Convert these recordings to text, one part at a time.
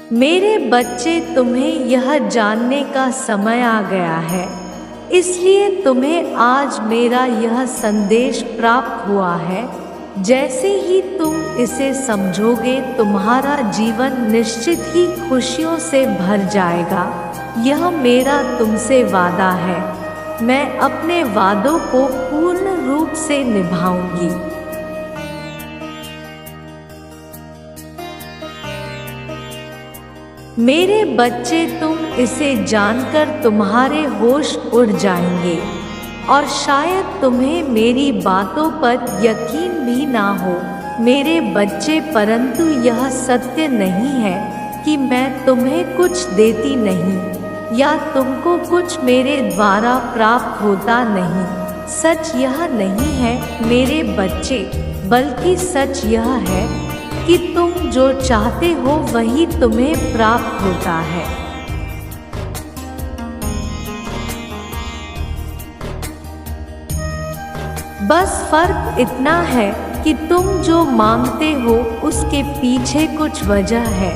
मेरे बच्चे, तुम्हें यह जानने का समय आ गया है, इसलिए तुम्हें आज मेरा यह संदेश प्राप्त हुआ है। जैसे ही तुम इसे समझोगे, तुम्हारा जीवन निश्चित ही खुशियों से भर जाएगा। यह मेरा तुमसे वादा है। मैं अपने वादों को पूर्ण रूप से निभाऊंगी। मेरे बच्चे, तुम इसे जानकर तुम्हारे होश उड़ जाएंगे और शायद तुम्हें मेरी बातों पर यकीन भी ना हो। मेरे बच्चे, परंतु यह सत्य नहीं है कि मैं तुम्हें कुछ देती नहीं या तुमको कुछ मेरे द्वारा प्राप्त होता नहीं। सच यह नहीं है मेरे बच्चे, बल्कि सच यह है कि तुम जो चाहते हो वही तुम्हें प्राप्त होता है। बस फर्क इतना है कि तुम जो मांगते हो उसके पीछे कुछ वजह है।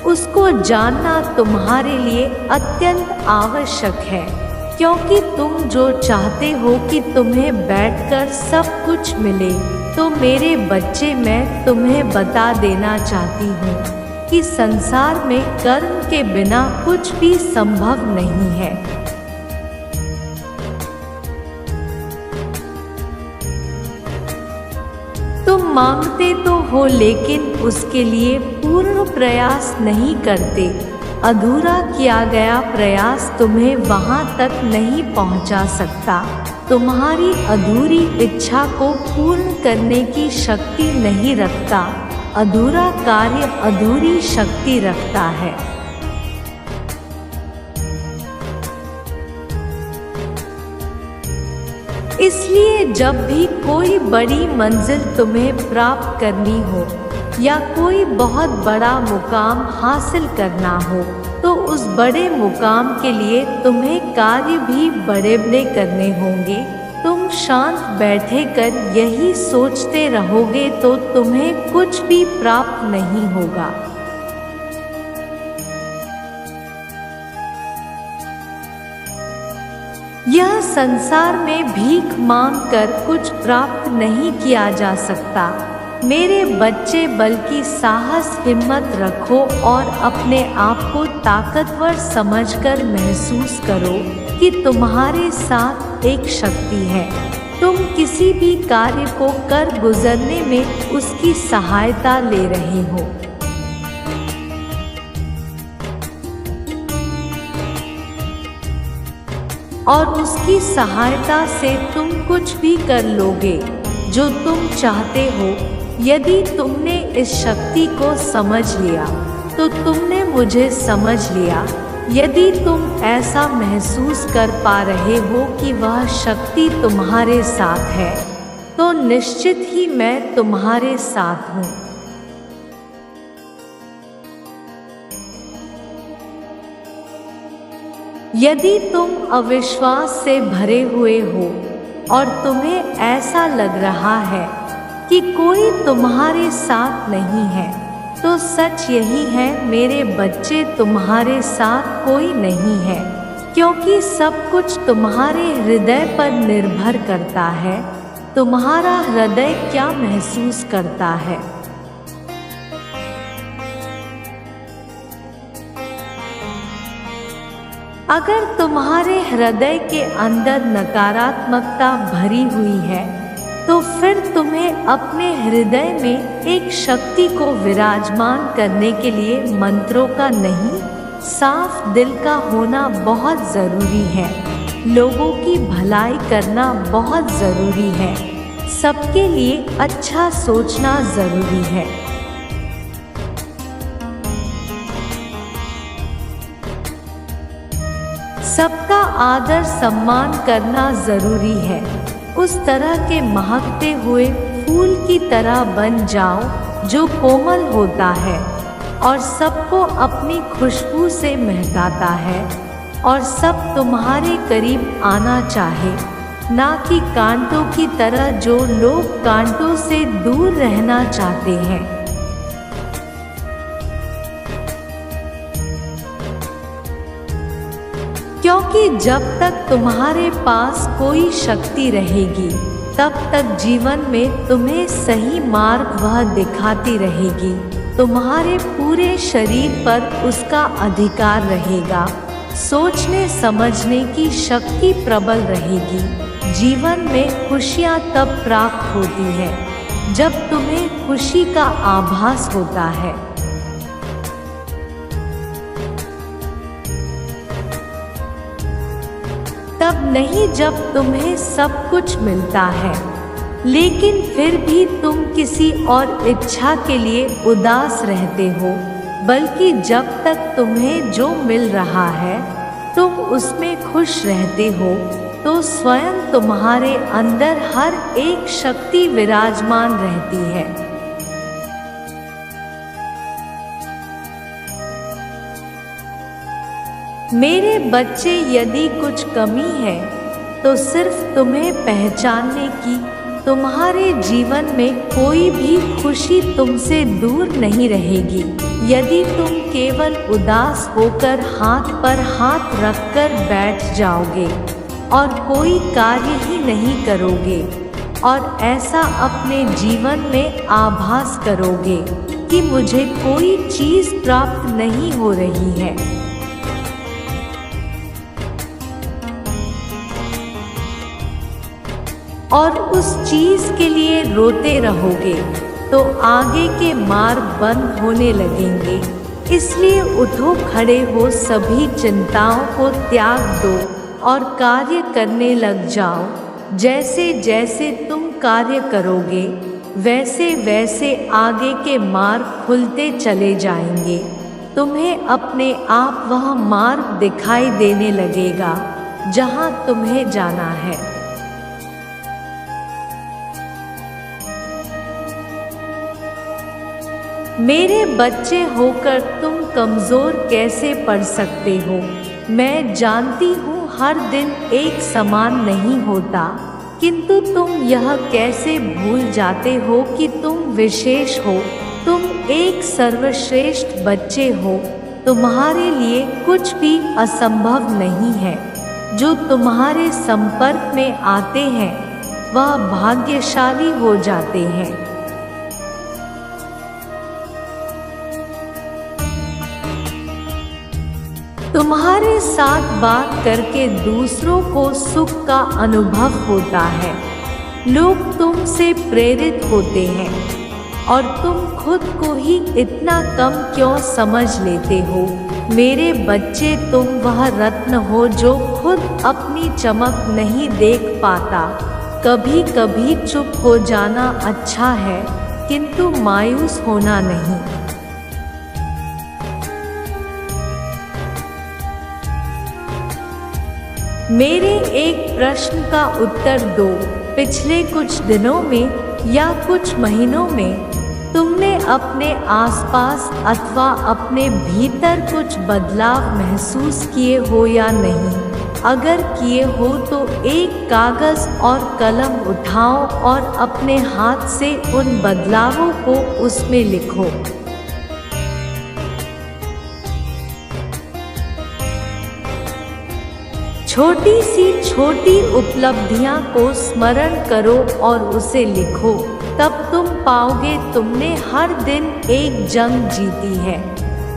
उसको जानना तुम्हारे लिए अत्यंत आवश्यक है, क्योंकि तुम जो चाहते हो कि तुम्हें बैठकर सब कुछ मिले। तो मेरे बच्चे, मैं तुम्हें बता देना चाहती हूँ कि संसार में कर्म के बिना कुछ भी संभव नहीं है। तुम मांगते तो हो, लेकिन उसके लिए पूर्ण प्रयास नहीं करते। अधूरा किया गया प्रयास तुम्हें वहां तक नहीं पहुंचा सकता। तुम्हारी अधूरी इच्छा को पूर्ण करने की शक्ति नहीं रखता। अधूरा कार्य अधूरी शक्ति रखता है। इसलिए जब भी कोई बड़ी मंजिल तुम्हें प्राप्त करनी हो या कोई बहुत बड़ा मुकाम हासिल करना हो, तो उस बड़े मुकाम के लिए तुम्हें कार्य भी बड़े बड़े करने होंगे। तुम शांत बैठे कर यही सोचते रहोगे तो तुम्हें कुछ भी प्राप्त नहीं होगा। यह संसार में भीख मांग कर कुछ प्राप्त नहीं किया जा सकता मेरे बच्चे, बल्कि साहस हिम्मत रखो और अपने आप को ताकतवर समझकर महसूस करो कि तुम्हारे साथ एक शक्ति है। तुम किसी भी कार्य को कर गुजरने में उसकी सहायता ले रहे हो। और उसकी सहायता से तुम कुछ भी कर लोगे जो तुम चाहते हो। यदि तुमने इस शक्ति को समझ लिया तो तुमने मुझे समझ लिया। यदि तुम ऐसा महसूस कर पा रहे हो कि वह शक्ति तुम्हारे साथ है, तो निश्चित ही मैं तुम्हारे साथ हूँ। यदि तुम अविश्वास से भरे हुए हो और तुम्हें ऐसा लग रहा है कि कोई तुम्हारे साथ नहीं है, तो सच यही है मेरे बच्चे, तुम्हारे साथ कोई नहीं है, क्योंकि सब कुछ तुम्हारे हृदय पर निर्भर करता है। तुम्हारा हृदय क्या महसूस करता है? अगर तुम्हारे हृदय के अंदर नकारात्मकता भरी हुई है, तो फिर तुम्हें अपने हृदय में एक शक्ति को विराजमान करने के लिए मंत्रों का नहीं, साफ दिल का होना बहुत ज़रूरी है। लोगों की भलाई करना बहुत ज़रूरी है। सबके लिए अच्छा सोचना ज़रूरी है। सबका आदर सम्मान करना ज़रूरी है। उस तरह के महकते हुए फूल की तरह बन जाओ जो कोमल होता है और सबको अपनी खुशबू से महकाता है, और सब तुम्हारे करीब आना चाहे, ना कि कांटों की तरह जो लोग कांटों से दूर रहना चाहते हैं। क्योंकि जब तक तुम्हारे पास कोई शक्ति रहेगी तब तक जीवन में तुम्हें सही मार्ग वह दिखाती रहेगी। तुम्हारे पूरे शरीर पर उसका अधिकार रहेगा। सोचने समझने की शक्ति प्रबल रहेगी। जीवन में खुशियाँ तब प्राप्त होती है जब तुम्हें खुशी का आभास होता है। तब नहीं जब तुम्हें सब कुछ मिलता है लेकिन फिर भी तुम किसी और इच्छा के लिए उदास रहते हो, बल्कि जब तक तुम्हें जो मिल रहा है तुम उसमें खुश रहते हो, तो स्वयं तुम्हारे अंदर हर एक शक्ति विराजमान रहती है। मेरे बच्चे, यदि कुछ कमी है तो सिर्फ तुम्हें पहचानने की। तुम्हारे जीवन में कोई भी खुशी तुमसे दूर नहीं रहेगी यदि तुम केवल उदास होकर हाथ पर हाथ रखकर बैठ जाओगे और कोई कार्य ही नहीं करोगे और ऐसा अपने जीवन में आभास करोगे कि मुझे कोई चीज़ प्राप्त नहीं हो रही है। और उस चीज़ के लिए रोते रहोगे तो आगे के मार्ग बंद होने लगेंगे। इसलिए उठो, खड़े हो, सभी चिंताओं को त्याग दो और कार्य करने लग जाओ। जैसे जैसे तुम कार्य करोगे वैसे वैसे आगे के मार्ग खुलते चले जाएंगे। तुम्हें अपने आप वह मार्ग दिखाई देने लगेगा जहाँ तुम्हें जाना है। मेरे बच्चे होकर तुम कमज़ोर कैसे पड़ सकते हो? मैं जानती हूँ हर दिन एक समान नहीं होता, किंतु तुम यह कैसे भूल जाते हो कि तुम विशेष हो। तुम एक सर्वश्रेष्ठ बच्चे हो। तुम्हारे लिए कुछ भी असंभव नहीं है। जो तुम्हारे संपर्क में आते हैं वह भाग्यशाली हो जाते हैं। तुम्हारे साथ बात करके दूसरों को सुख का अनुभव होता है। लोग तुमसे प्रेरित होते हैं और तुम खुद को ही इतना कम क्यों समझ लेते हो? मेरे बच्चे, तुम वह रत्न हो जो खुद अपनी चमक नहीं देख पाता। कभी कभी चुप हो जाना अच्छा है, किंतु मायूस होना नहीं। मेरे एक प्रश्न का उत्तर दो। पिछले कुछ दिनों में या कुछ महीनों में तुमने अपने आसपास अथवा अपने भीतर कुछ बदलाव महसूस किए हो या नहीं? अगर किए हो तो एक कागज़ और कलम उठाओ और अपने हाथ से उन बदलावों को उसमें लिखो। छोटी सी छोटी उपलब्धियां को स्मरण करो और उसे लिखो। तब तुम पाओगे तुमने हर दिन एक जंग जीती है।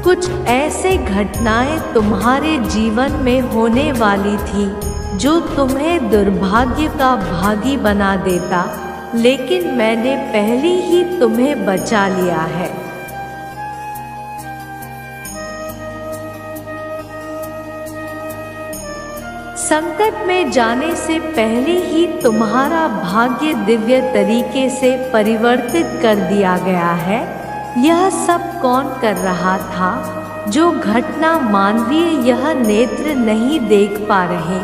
कुछ ऐसे घटनाएं तुम्हारे जीवन में होने वाली थी जो तुम्हें दुर्भाग्य का भागी बना देता, लेकिन मैंने पहले ही तुम्हें बचा लिया है। संकट में जाने से पहले ही तुम्हारा भाग्य दिव्य तरीके से परिवर्तित कर दिया गया है। यह सब कौन कर रहा था? जो घटना मानवीय यह नेत्र नहीं देख पा रहे,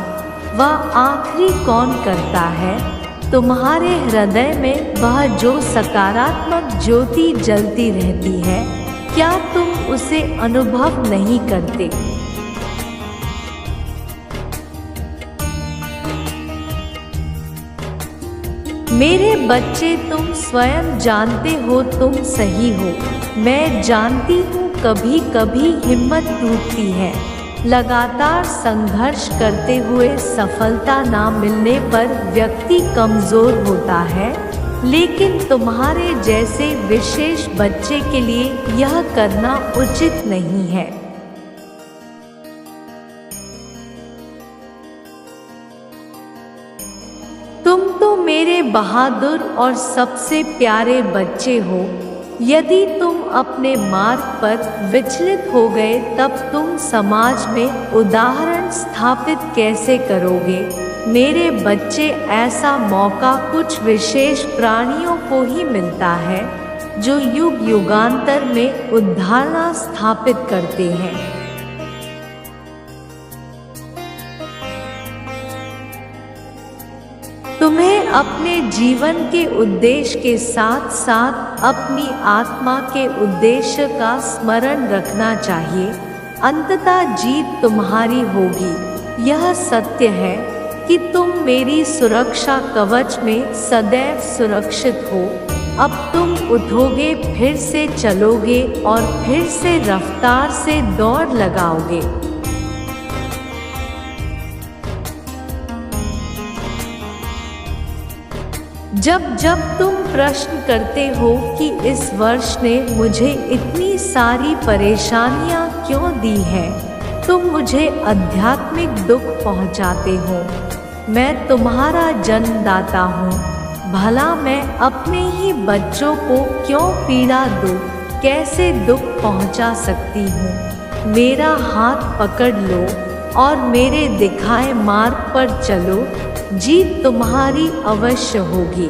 वह आखिरी कौन करता है? तुम्हारे हृदय में वह जो सकारात्मक ज्योति जलती रहती है, क्या तुम उसे अनुभव नहीं करते? मेरे बच्चे, तुम स्वयं जानते हो तुम सही हो। मैं जानती हूँ कभी कभी हिम्मत टूटती है, लगातार संघर्ष करते हुए सफलता ना मिलने पर व्यक्ति कमजोर होता है, लेकिन तुम्हारे जैसे विशेष बच्चे के लिए यह करना उचित नहीं है। तुम तो मेरे बहादुर और सबसे प्यारे बच्चे हो। यदि तुम अपने मार्ग पर विचलित हो गए तब तुम समाज में उदाहरण स्थापित कैसे करोगे? मेरे बच्चे, ऐसा मौका कुछ विशेष प्राणियों को ही मिलता है जो युग युगांतर में उदाहरण स्थापित करते हैं। तुम्हें अपने जीवन के उद्देश्य के साथ साथ अपनी आत्मा के उद्देश्य का स्मरण रखना चाहिए। अंततः जीत तुम्हारी होगी। यह सत्य है कि तुम मेरी सुरक्षा कवच में सदैव सुरक्षित हो। अब तुम उठोगे, फिर से चलोगे और फिर से रफ्तार से दौड़ लगाओगे। जब जब तुम प्रश्न करते हो कि इस वर्ष ने मुझे इतनी सारी परेशानियां क्यों दी हैं, तुम मुझे आध्यात्मिक दुख पहुंचाते हो। मैं तुम्हारा जन्मदाता हूँ। भला मैं अपने ही बच्चों को क्यों पीड़ा दूँ, कैसे दुख पहुंचा सकती हूँ? मेरा हाथ पकड़ लो और मेरे दिखाए मार्ग पर चलो। जीत तुम्हारी अवश्य होगी।